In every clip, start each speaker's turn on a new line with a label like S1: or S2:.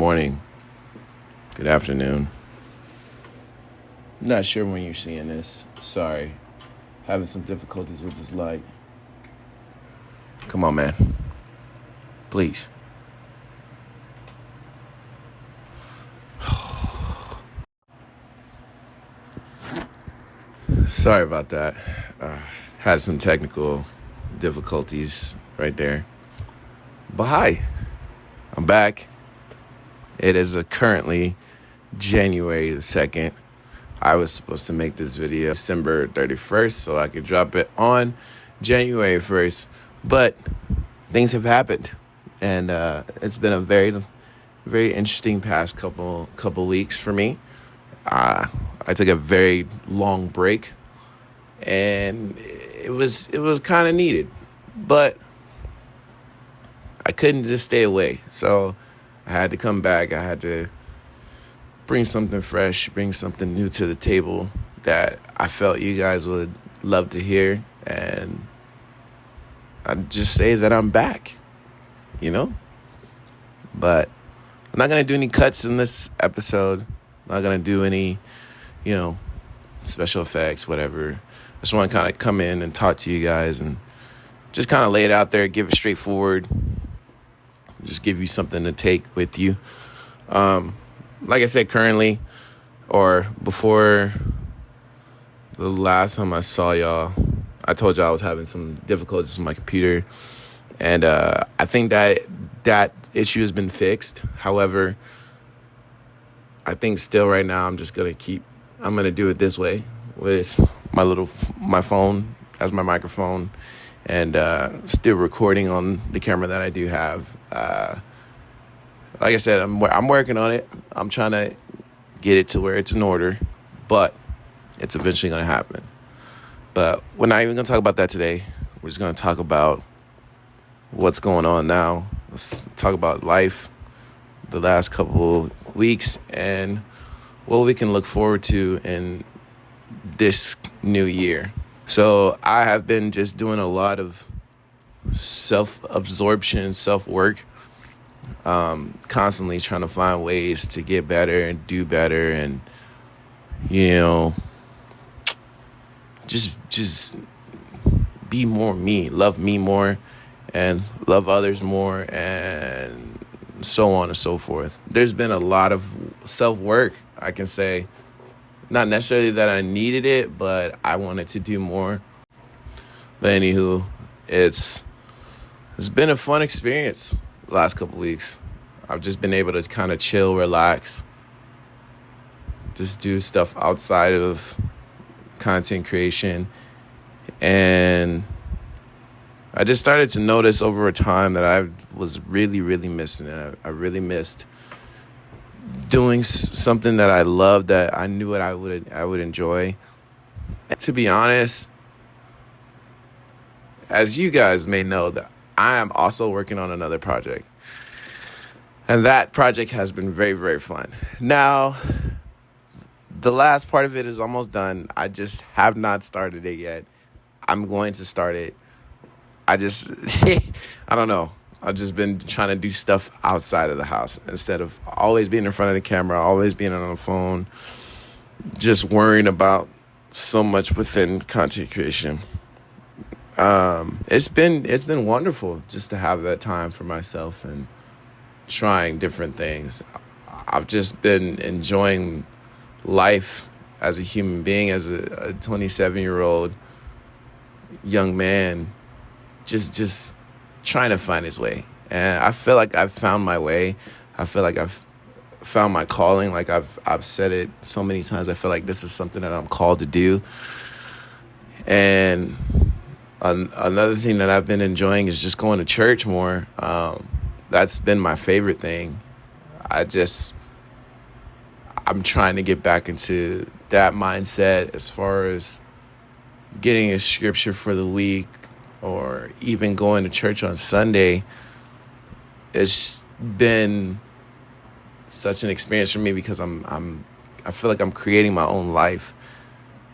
S1: morning, good afternoon. Not sure when you're seeing this. Sorry. Having some difficulties with this light. Come on, man. Please. Sorry about that. Had some technical difficulties right there. But hi, I'm back. It is currently January the 2nd. I was supposed to make this video December 31st so I could drop it on January 1st. But things have happened. And it's been a very, very interesting past couple weeks for me. I took a very long break. And it was kind of needed. But I couldn't just stay away. So I had to come back. I had to bring something fresh, bring something new to the table that I felt you guys would love to hear. And I'd just say that I'm back, But I'm not going to do any cuts in this episode. I'm not going to do any, special effects, whatever. I just want to kind of come in and talk to you guys and just kind of lay it out there, give it straightforward. Just give you something to take with you. Like I said, currently, or before the last time I saw y'all, I told y'all I was having some difficulties with my computer. And I think that issue has been fixed. However, I think still right now I'm going to do it this way with my phone as my microphone and still recording on the camera that I do have. Like I said, I'm working on it. I'm trying to get it to where it's in order, but it's eventually going to happen. But we're not even going to talk about that today. We're just going to talk about what's going on now. Let's talk about life, the last couple weeks, and what we can look forward to in this new year. So I have been just doing a lot of self-absorption, self-work, constantly trying to find ways to get better and do better and, just be more me, love me more and love others more and so on and so forth. There's been a lot of self-work, I can say. Not necessarily that I needed it, but I wanted to do more. But anywho, it's been a fun experience the last couple weeks. I've just been able to kind of chill, relax, just do stuff outside of content creation. And I just started to notice over time that I was really, really missing it. I really missed doing something that I loved, that I knew what I would enjoy. And to be honest, as you guys may know, that I am also working on another project. And that project has been very, very fun. Now, the last part of it is almost done. I just have not started it yet. I'm going to start it. I don't know. I've just been trying to do stuff outside of the house instead of always being in front of the camera, always being on the phone, just worrying about so much within content creation. It's been wonderful just to have that time for myself and trying different things. I've just been enjoying life as a human being, as a 27-year-old young man, just trying to find his way. And I feel like I've found my way. I feel like I've found my calling. Like I've said it so many times. I feel like this is something that I'm called to do. And another thing that I've been enjoying is just going to church more. That's been my favorite thing. I'm trying to get back into that mindset as far as getting a scripture for the week or even going to church on Sunday. It's been such an experience for me because I feel like I'm creating my own life,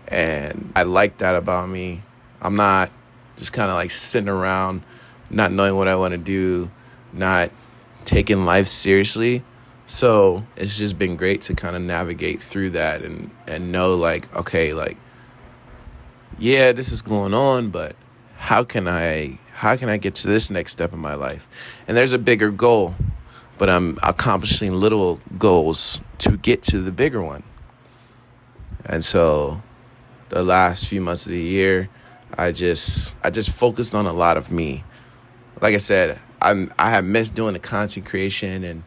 S1: and I like that about me. I'm not just kind of like sitting around not knowing what I want to do, not taking life seriously. So it's just been great to kind of navigate through that and know like, okay, like, yeah, this is going on, but how can I get to this next step in my life? And there's a bigger goal, but I'm accomplishing little goals to get to the bigger one. And so the last few months of the year, I just focused on a lot of me. Like I said, I have missed doing the content creation, and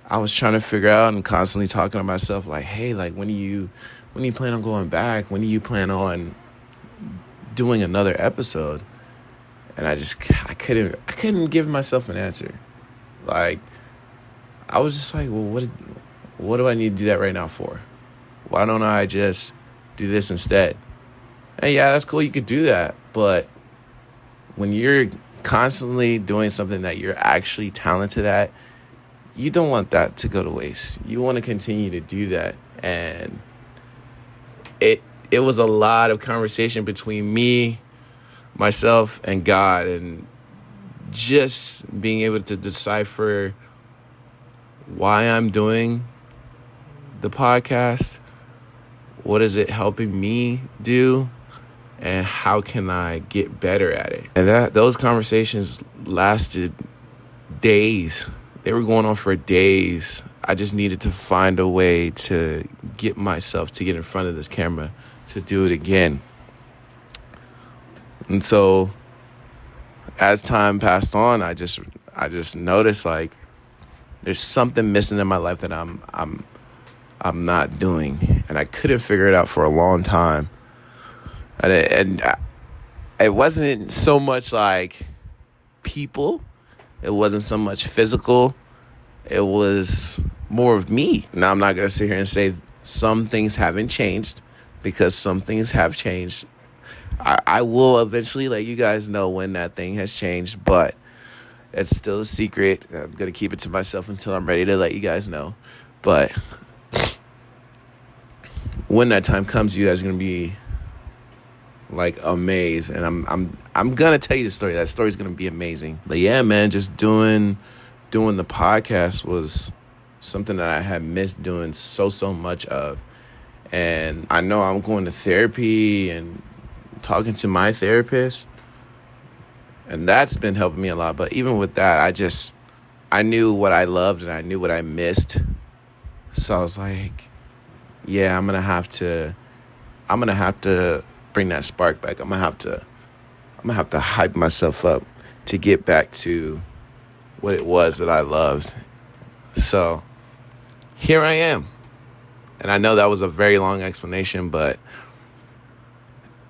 S1: I was trying to figure out and constantly talking to myself like, hey, like when do you plan on going back? When do you plan on doing another episode? And I couldn't give myself an answer. Like, I was just like, well, what do I need to do that right now for? Why don't I just do this instead? And yeah, that's cool. You could do that. But when you're constantly doing something that you're actually talented at, you don't want that to go to waste. You want to continue to do that. And it was a lot of conversation between me, myself, and God, and just being able to decipher why I'm doing the podcast, what is it helping me do, and how can I get better at it. And those conversations lasted days. They were going on for days. I just needed to find a way to get myself to get in front of this camera to do it again. And so as time passed on, I just noticed like there's something missing in my life that I'm not doing, and I couldn't figure it out for a long time. And it wasn't so much like people. It wasn't so much physical. It was more of me. Now, I'm not going to sit here and say some things haven't changed, because some things have changed. I will eventually let you guys know when that thing has changed, but it's still a secret. I'm going to keep it to myself until I'm ready to let you guys know. But when that time comes, you guys are going to be like amazed, and I'm gonna tell you the story. That story's gonna be amazing. But yeah, man, just doing the podcast was something that I had missed doing so much of. And I know I'm going to therapy and talking to my therapist, and that's been helping me a lot. But even with that, I knew what I loved and I knew what I missed. So I was like, yeah, I'm gonna have to bring that spark back. I'm gonna have to hype myself up to get back to what it was that I loved. So here I am. And I know that was a very long explanation, but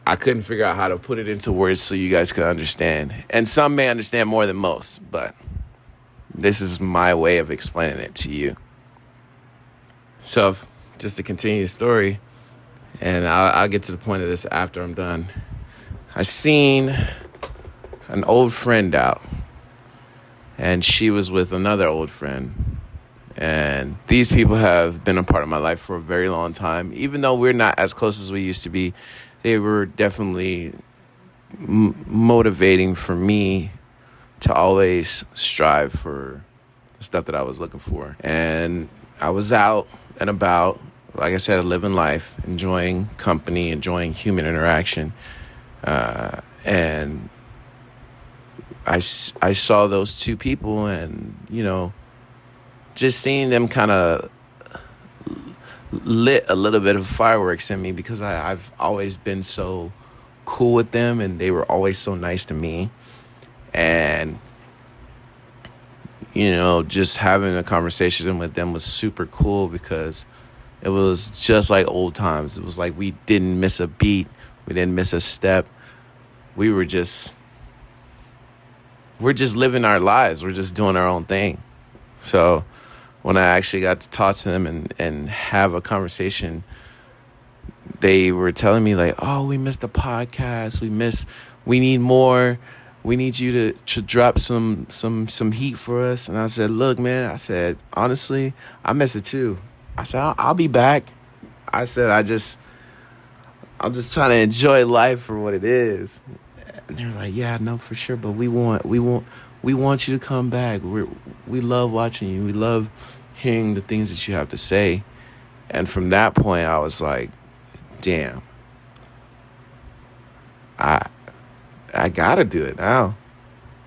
S1: I couldn't figure out how to put it into words so you guys could understand. And some may understand more than most, but this is my way of explaining it to you. So just to continue the story, and I'll get to the point of this after I'm done. I seen an old friend out, and she was with another old friend. And these people have been a part of my life for a very long time. Even though we're not as close as we used to be, they were definitely motivating for me to always strive for the stuff that I was looking for. And I was out and about, like I said, living life, enjoying company, enjoying human interaction. And I saw those two people, and, just seeing them kind of lit a little bit of fireworks in me, because I've always been so cool with them, and they were always so nice to me. And, just having a conversation with them was super cool, because it was just like old times. It was like we didn't miss a beat. We didn't miss a step. We're just living our lives. We're just doing our own thing. So when I actually got to talk to them and have a conversation, they were telling me like, oh, we missed the podcast. We need more. We need you to drop some heat for us. And I said, look, man, honestly, I miss it too. I said, I'll be back. I said, I'm just trying to enjoy life for what it is. And they were like, yeah, no, for sure. But we want you to come back. We love watching you. We love hearing the things that you have to say. And from that point, I was like, damn, I gotta do it now.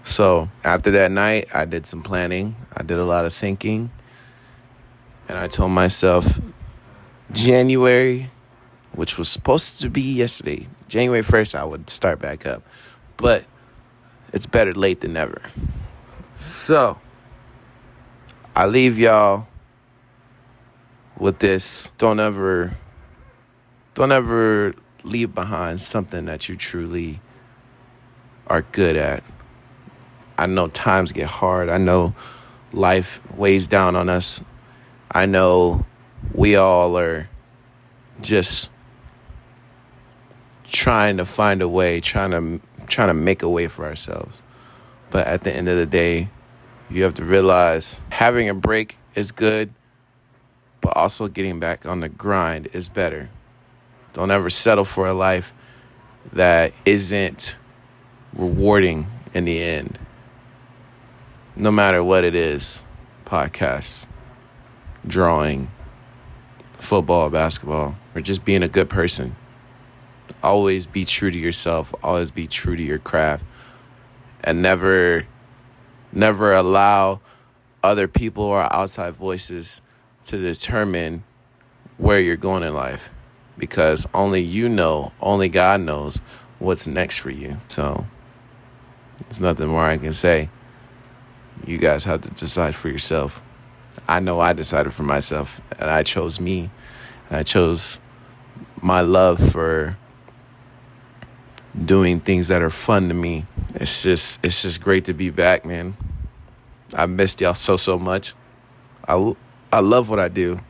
S1: So after that night, I did some planning. I did a lot of thinking. And I told myself January, which was supposed to be yesterday, January 1st, I would start back up. But it's better late than never. So I leave y'all with this. Don't ever leave behind something that you truly are good at. I know times get hard. I know life weighs down on us. I know we all are just trying to find a way, trying to make a way for ourselves. But at the end of the day, you have to realize having a break is good, but also getting back on the grind is better. Don't ever settle for a life that isn't rewarding in the end. No matter what it is, podcasts, drawing, football, basketball, or just being a good person. Always be true to yourself. Always be true to your craft. And never allow other people or outside voices to determine where you're going in life. Because only you know, only God knows what's next for you. So there's nothing more I can say. You guys have to decide for yourself. I know I decided for myself, and I chose me. And I chose my love for doing things that are fun to me. It's just great to be back, man. I missed y'all so much. I love what I do.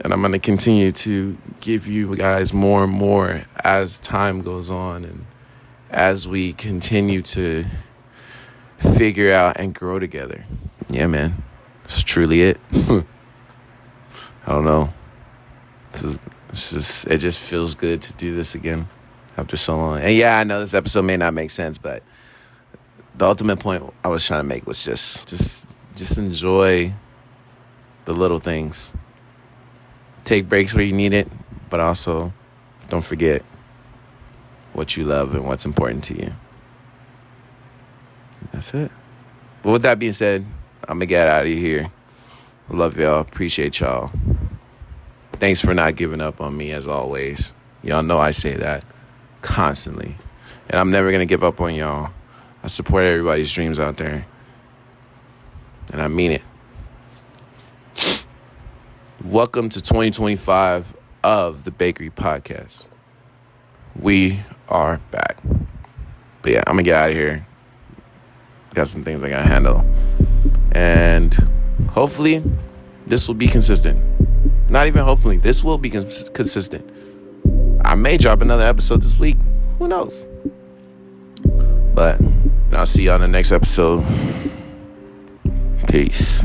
S1: And I'm going to continue to give you guys more and more as time goes on and as we continue to figure out and grow together. Yeah, man. It's truly it. I don't know. It just feels good to do this again after so long. And yeah, I know this episode may not make sense, but the ultimate point I was trying to make was just enjoy the little things. Take breaks where you need it, but also don't forget what you love and what's important to you. That's it. But with that being said, I'm going to get out of here. I love y'all. Appreciate y'all. Thanks for not giving up on me as always. Y'all know I say that constantly. And I'm never going to give up on y'all. I support everybody's dreams out there. And I mean it. Welcome to 2025 of the Bakery Podcast. We are back. But yeah, I'm going to get out of here. Got some things I got to handle. And hopefully this will be consistent. Not even hopefully. This will be consistent. I may drop another episode this week. Who knows? But I'll see y'all in the next episode. Peace.